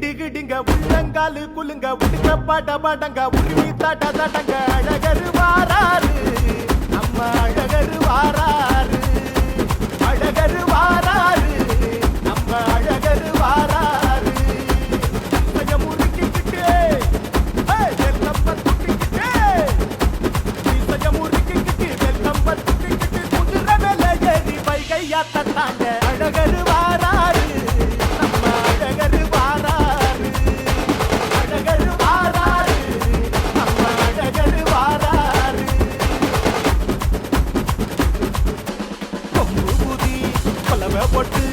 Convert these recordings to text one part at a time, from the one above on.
டிகிடிங்க உள்ளங்காலு குலுங்க உடுக்க பாட பாடங்க உருவி தட தடங்க அழகரு வாராரு நம்ம அழகரு வாராரு அழகரு வாராரு நம்ம அழகரு வாராரு கைய முறுக்கிக்கிட்டு வெல்கம் பத்துக்கிட்டு கைய முறுக்கிக்கிட்டு வெல்கம் பத்துக்கிட்டு குதிரை மேல ஏறி வைகையா தட்டாங்க அழகரு வாராரு நம்ம அழகரு வாராரு அழகரு வாராரு நம்ம அழகரு வாராரு கொம்பு புதி கொலவை போட்டு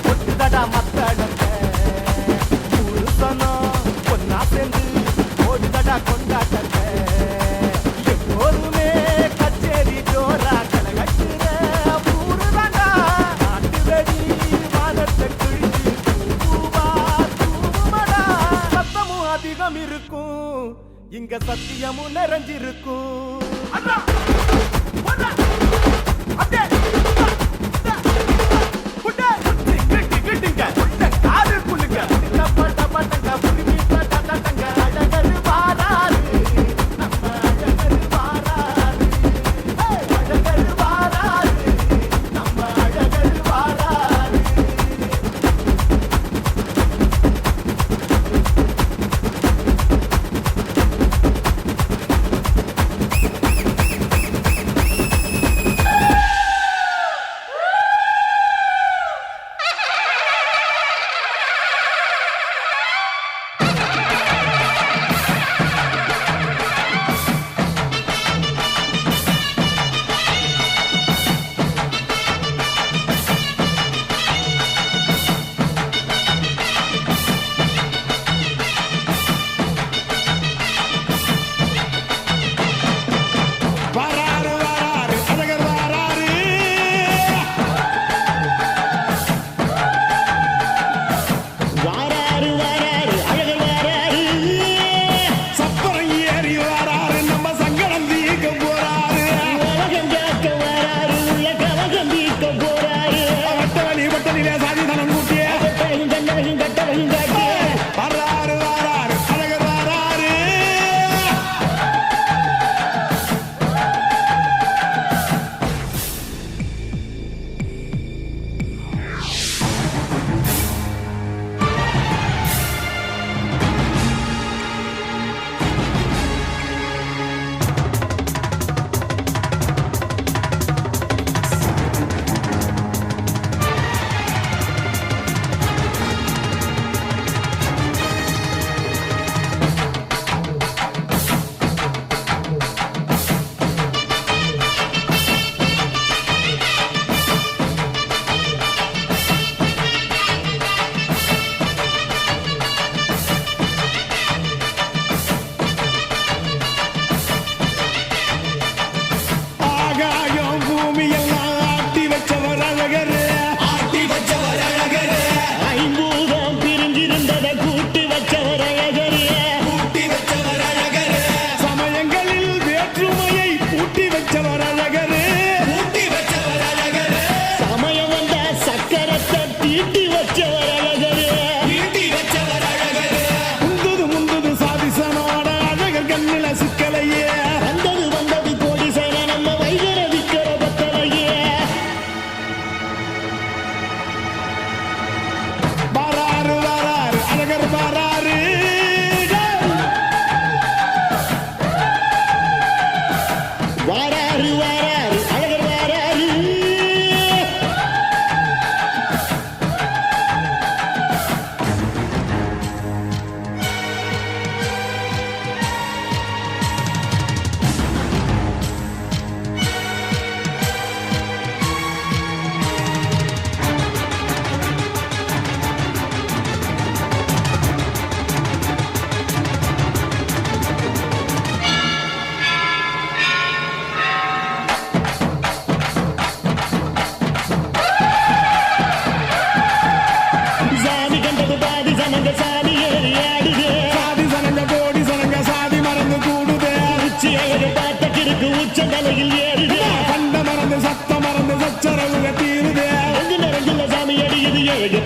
பொட்டுதடா மத்தடங்க புருஷனும் பொன்னா சேர்ந்து ஓடுதடா கொண்டாட்டங்க எப்போதுமே கச்சேரி ஜோரா கலகட்டுற ஊருதாண்டா நாட்டு வெடி வானத்தை கிழிச்சு பூவா தூவுமடா சத்தமும் அதிகம் இருக்கும் இங்க சத்தியமும் நிறைஞ்சிருக்கும்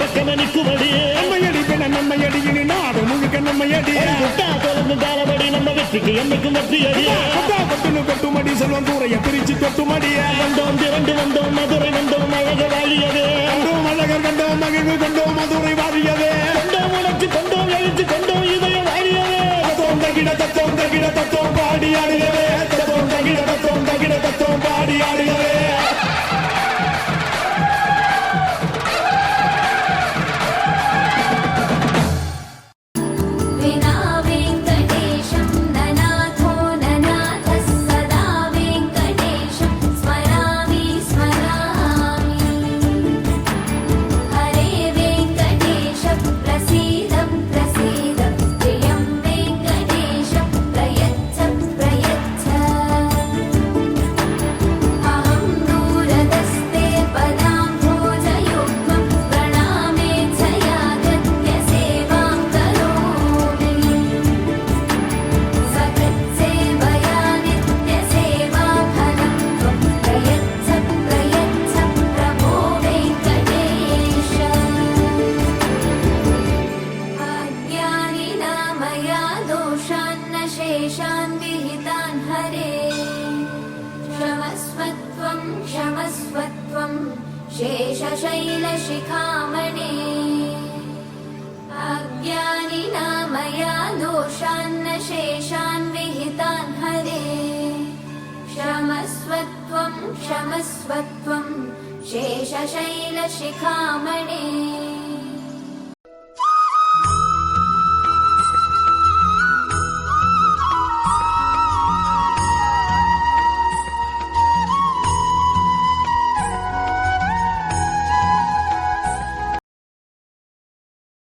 பக்கம் நிற்குமடி நம்மையடி பெண நம்மையடி நாடு நமக்கு என்னைக்கும் வெற்றி அடிய கொட்டுமடி செல்வம் கூரைய பிரிச்சு கொட்டுமடிய வந்தோம் திரண்டு வந்தோம் மதுரை வந்தோம் அழக வாழியவே கண்டோம் அழகர் கண்டோம் மகிழ்வு கண்டோம் மதுரை வாழியவே கொண்டோம் உணர்ச்சி கொண்டோம் எழுத்து கொண்டோம் இதயம் வாழியவே தத்தோம் தகிட தத்தோம் பாடி ஆடுகவே தத்தோம் தகிட தத்தோம் பாடி ஆடுகவே शेषान् विहितान् हरे क्षमस्वत्वं क्षमस्वत्वं शेषशैलशिखामणे अज्ञानिना मया दोषान्न शेषान् विहितान् हरे क्षमस्वत्वं क्षमस्वत्वं शेषशैलशिखामणे